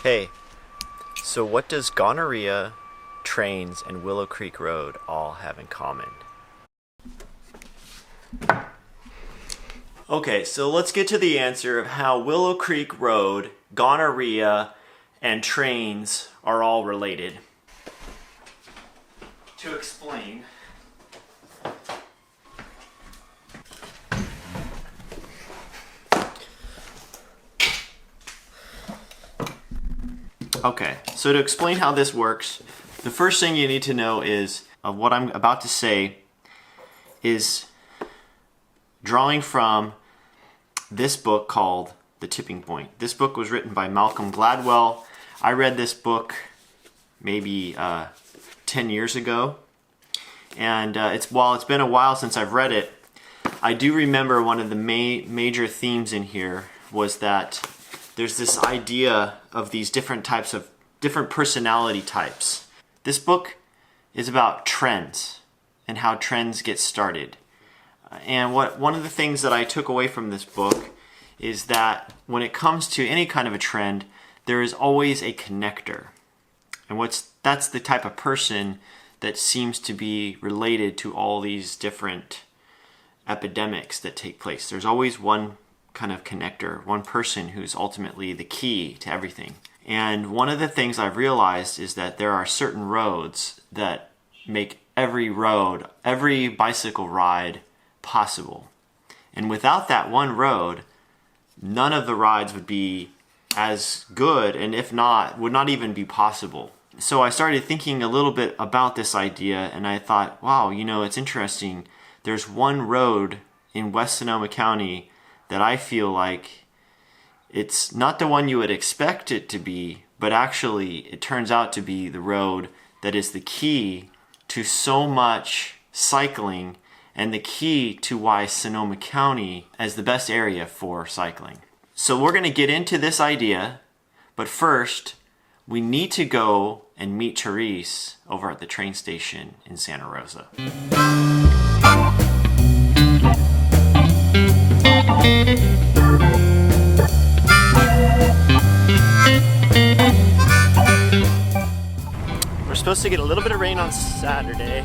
Hey, so what does gonorrhea, trains, and Willow Creek Road all have in common? Okay, so let's get to the answer of how Willow Creek Road, gonorrhea, and trains are all related. To explain, okay, so to explain how this works, the first thing you need to know is of what I'm about to say is drawing from this book called The Tipping Point. This book was written by Malcolm Gladwell. I read this book maybe 10 years ago, and while it's been a while since I've read it, I do remember one of the major themes in here was that there's this idea of these different personality types. This book is about trends and how trends get started. And one of the things that I took away from this book is that when it comes to any kind of a trend, there is always a connector. And that's the type of person that seems to be related to all these different epidemics that take place. There's always one kind of connector, one person who's ultimately the key to everything. And one of the things I've realized is that there are certain roads that make every bicycle ride possible. And without that one road, none of the rides would be as good, and if not, would not even be possible. So I started thinking a little bit about this idea, and I thought, wow, it's interesting. There's one road in West Sonoma County that I feel like it's not the one you would expect it to be, but actually it turns out to be the road that is the key to so much cycling and the key to why Sonoma County is the best area for cycling. So we're going to get into this idea, but first we need to go and meet Therese over at the train station in Santa Rosa. We're supposed to get a little bit of rain on Saturday,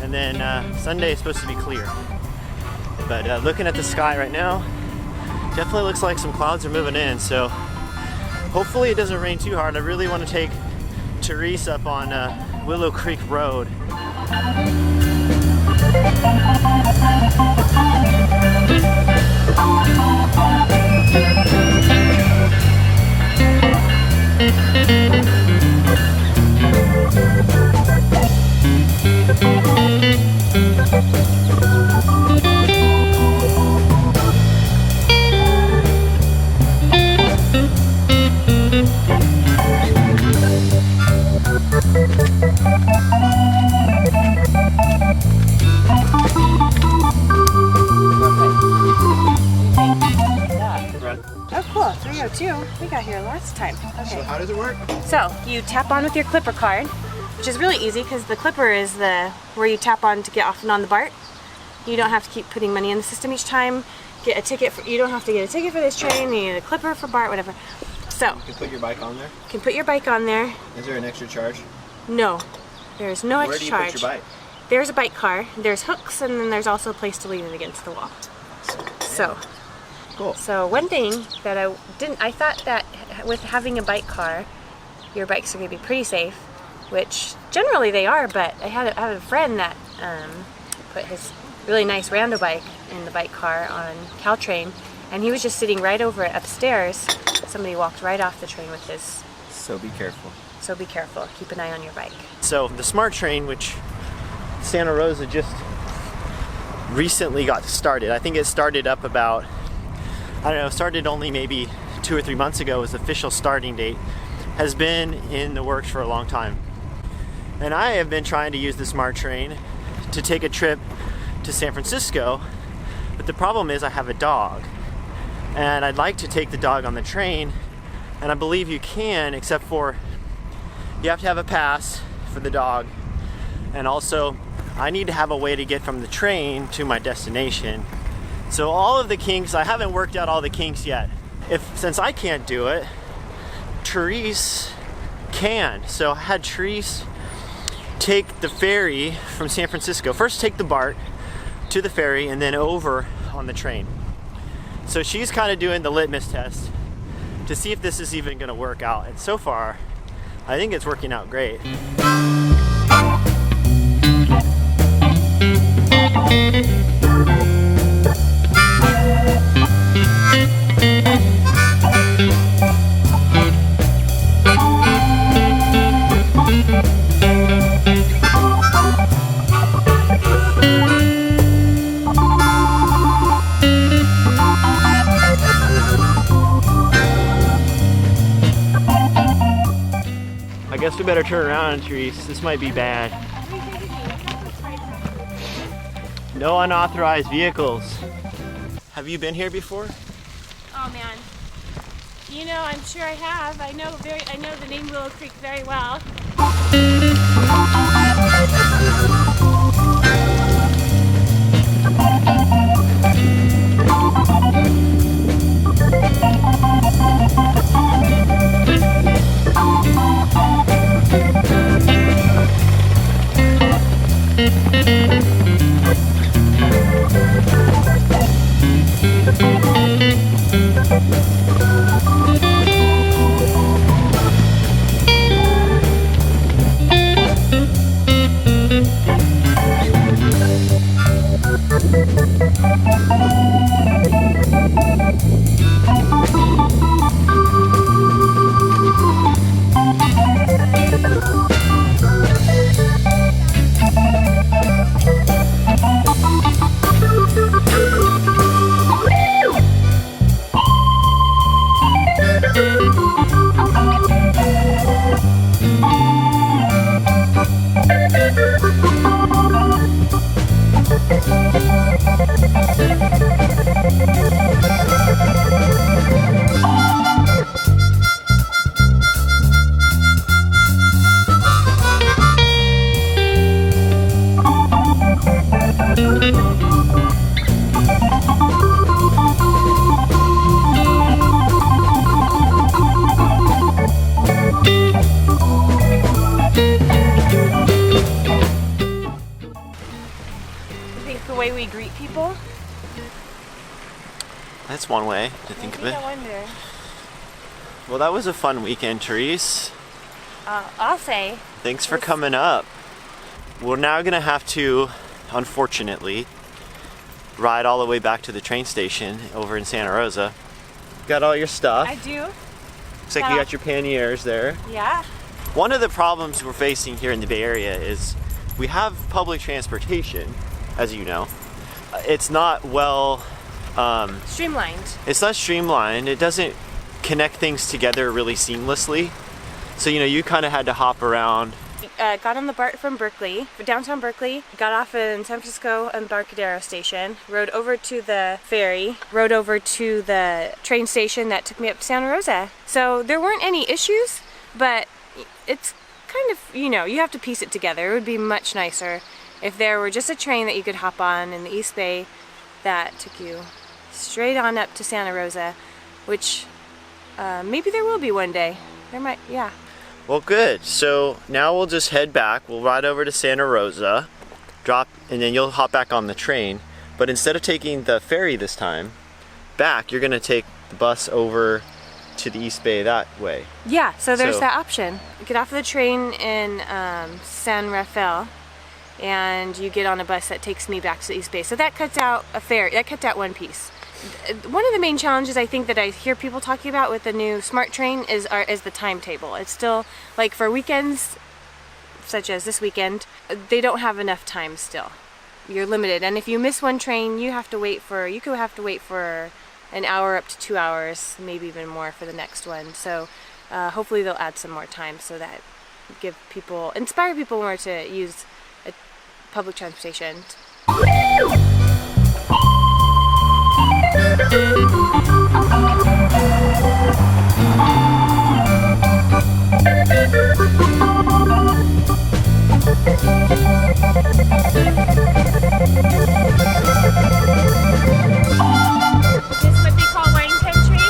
and then Sunday is supposed to be clear. But looking at the sky right now, definitely looks like some clouds are moving in, so hopefully it doesn't rain too hard. I really want to take Therese up on Willow Creek Road. Oh cool, 302. We got here last time. Okay. So how does it work? So you tap on with your Clipper card, which is really easy because the Clipper is where you tap on to get off and on the BART. You don't have to keep putting money in the system each time. Get a ticket you don't have to get a ticket for this train. You need a Clipper for BART, whatever. So you can put your bike on there? You can put your bike on there. Is there an extra charge? No. There's no extra charge. Where do you put your bike? There's a bike car, there's hooks, and then there's also a place to lean it against the wall. So cool. So one thing that I thought that with having a bike car, your bikes are going to be pretty safe, which generally they are, but I had a friend that put his really nice rando bike in the bike car on Caltrain, and he was just sitting right over it upstairs. Somebody walked right off the train with his. So be careful. So be careful. Keep an eye on your bike. So the Smart Train, which Santa Rosa just recently got started. I think it started up about, started only maybe 2 or 3 months ago was the official starting date, has been in the works for a long time. And I have been trying to use the Smart Train to take a trip to San Francisco, but the problem is I have a dog. And I'd like to take the dog on the train, and I believe you can, except for you have to have a pass for the dog. And also, I need to have a way to get from the train to my destination. So all of the kinks, I haven't worked out all the kinks yet. Since I can't do it, Therese can. So I had Therese take the ferry from San Francisco. First take the BART to the ferry and then over on the train. So she's kind of doing the litmus test to see if this is even going to work out. And so far, I think it's working out great. I guess we better turn around, Therese. This might be bad. No unauthorized vehicles. Have you been here before? Oh man. You know, I'm sure I have. I know the name Willow Creek very well. Way we greet people. That's one way to think of it. I wonder. Well, that was a fun weekend, Therese. I'll say. Thanks for coming up. We're now gonna have to, unfortunately, ride all the way back to the train station over in Santa Rosa. Got all your stuff. I do. Looks like you got your panniers there. Yeah. One of the problems we're facing here in the Bay Area is we have public transportation, as you know. It's not well Streamlined. It's not streamlined. It doesn't connect things together really seamlessly. So, you kind of had to hop around. Got on the BART from Berkeley, downtown Berkeley, got off in San Francisco Embarcadero Station, rode over to the ferry, rode over to the train station that took me up to Santa Rosa. So there weren't any issues, but it's kind of, you have to piece it together. It would be much nicer if there were just a train that you could hop on in the East Bay that took you straight on up to Santa Rosa, which maybe there will be one day. There might, yeah. Well, good. So now we'll just head back. We'll ride over to Santa Rosa, drop, and then you'll hop back on the train. But instead of taking the ferry this time back, you're going to take the bus over to the East Bay that way. Yeah, so there's that option. You get off of the train in San Rafael, and you get on a bus that takes me back to the East Bay. So that cuts out a ferry. That cuts out one piece. One of the main challenges I think that I hear people talking about with the new smart train is the timetable. It's still, like, for weekends, such as this weekend, they don't have enough time still. You're limited, and if you miss one train, you could have to wait for an hour up to 2 hours, maybe even more for the next one. So hopefully they'll add some more time so that inspire people more to use public transportation. This is what they call wine country.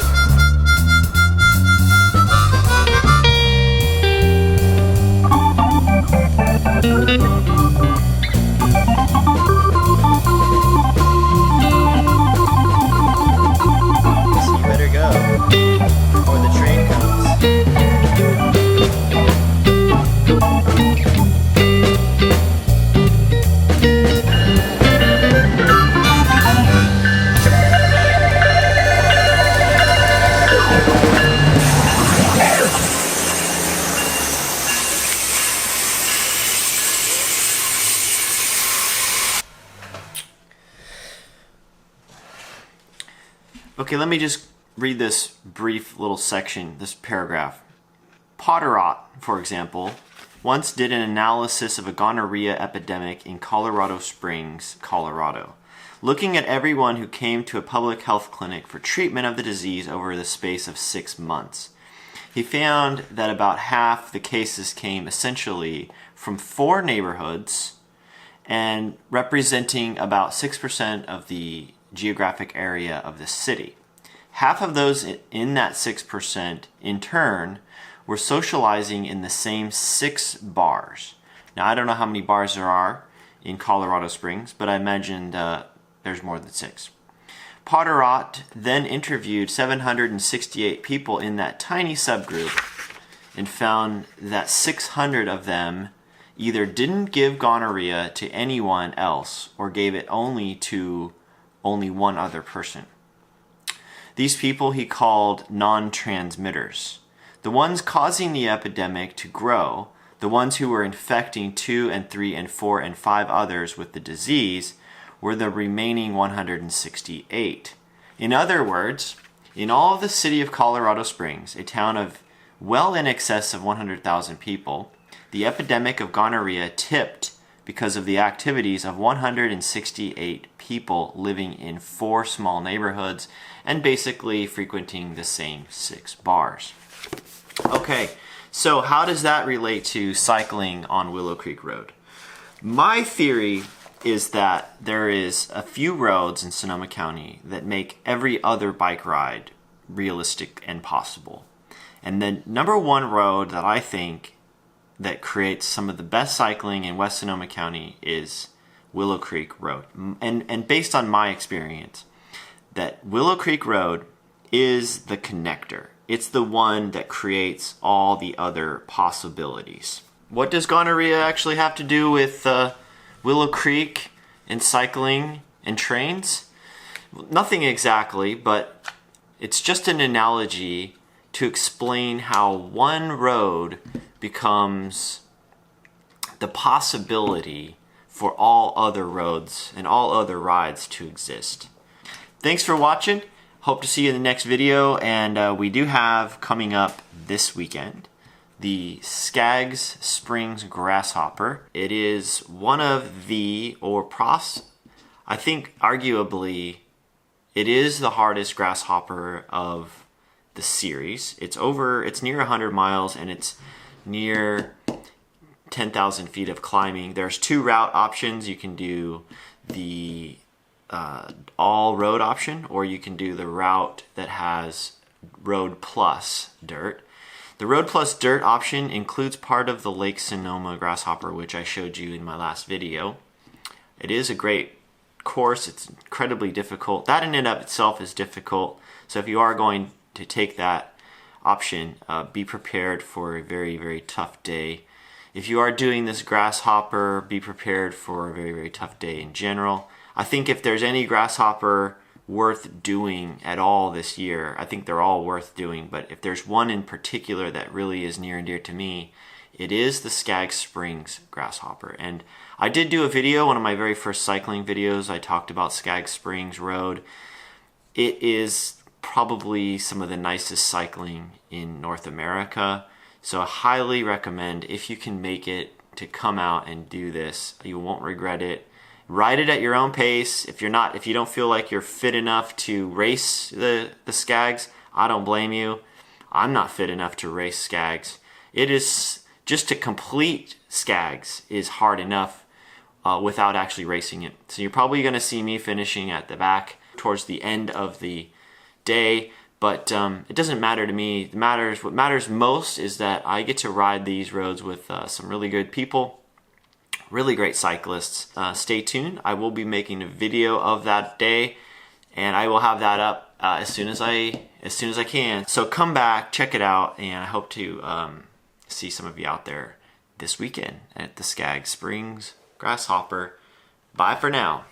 Okay, let me just read this brief little section, this paragraph. Potterot, for example, once did an analysis of a gonorrhea epidemic in Colorado Springs, Colorado, looking at everyone who came to a public health clinic for treatment of the disease over the space of 6 months. He found that about half the cases came essentially from 4 neighborhoods and representing about 6% of the geographic area of the city. Half of those in that 6%, in turn, were socializing in the same 6 bars. Now, I don't know how many bars there are in Colorado Springs, but I imagined there's more than 6. Potterot then interviewed 768 people in that tiny subgroup and found that 600 of them either didn't give gonorrhea to anyone else or gave it only to only one other person. These people he called non-transmitters. The ones causing the epidemic to grow, the ones who were infecting 2 and 3 and 4 and 5 others with the disease, were the remaining 168. In other words, in all of the city of Colorado Springs, a town of well in excess of 100,000 people, the epidemic of gonorrhea tipped because of the activities of 168 people living in 4 small neighborhoods and basically frequenting the same 6 bars. Okay, so how does that relate to cycling on Willow Creek Road? My theory is that there is a few roads in Sonoma County that make every other bike ride realistic and possible. And the number one road that I think that creates some of the best cycling in West Sonoma County is Willow Creek Road. And based on my experience, that Willow Creek Road is the connector. It's the one that creates all the other possibilities. What does gonorrhea actually have to do with Willow Creek and cycling and trains? Nothing exactly, but it's just an analogy to explain how one road becomes the possibility for all other roads and all other rides to exist. Thanks for watching. Hope to see you in the next video, and we do have coming up this weekend the Skaggs Springs Grasshopper. It is one of the, I think arguably, it is the hardest grasshopper of the series. It's near 100 miles and it's near 10,000 feet of climbing. There's 2 route options. You can do the all road option, or you can do the route that has road plus dirt. The road plus dirt option includes part of the Lake Sonoma grasshopper, which I showed you in my last video. It is a great course. It's incredibly difficult. That in and of itself is difficult. So if you are going to take that option, be prepared for a very, very tough day. If you are doing this grasshopper, be prepared for a very, very tough day in general. I think if there's any grasshopper worth doing at all this year, I think they're all worth doing, but if there's one in particular that really is near and dear to me, it is the Skaggs Springs Grasshopper. And I did do a video, one of my very first cycling videos. I talked about Skaggs Springs Road. It is probably some of the nicest cycling in North America, so I highly recommend, if you can make it, to come out and do this. You won't regret it. Ride it at your own pace. If you don't feel like you're fit enough to race the Skaggs, I don't blame you. I'm not fit enough to race Skaggs. It is just to complete Skaggs is hard enough without actually racing it. So you're probably going to see me finishing at the back towards the end of the day, but it doesn't matter to me. What matters most is that I get to ride these roads with some really good people. Really great cyclists. Stay tuned. I will be making a video of that day, and I will have that up as soon as I can. So come back, check it out, and I hope to see some of you out there this weekend at the Skaggs Springs Grasshopper. Bye for now.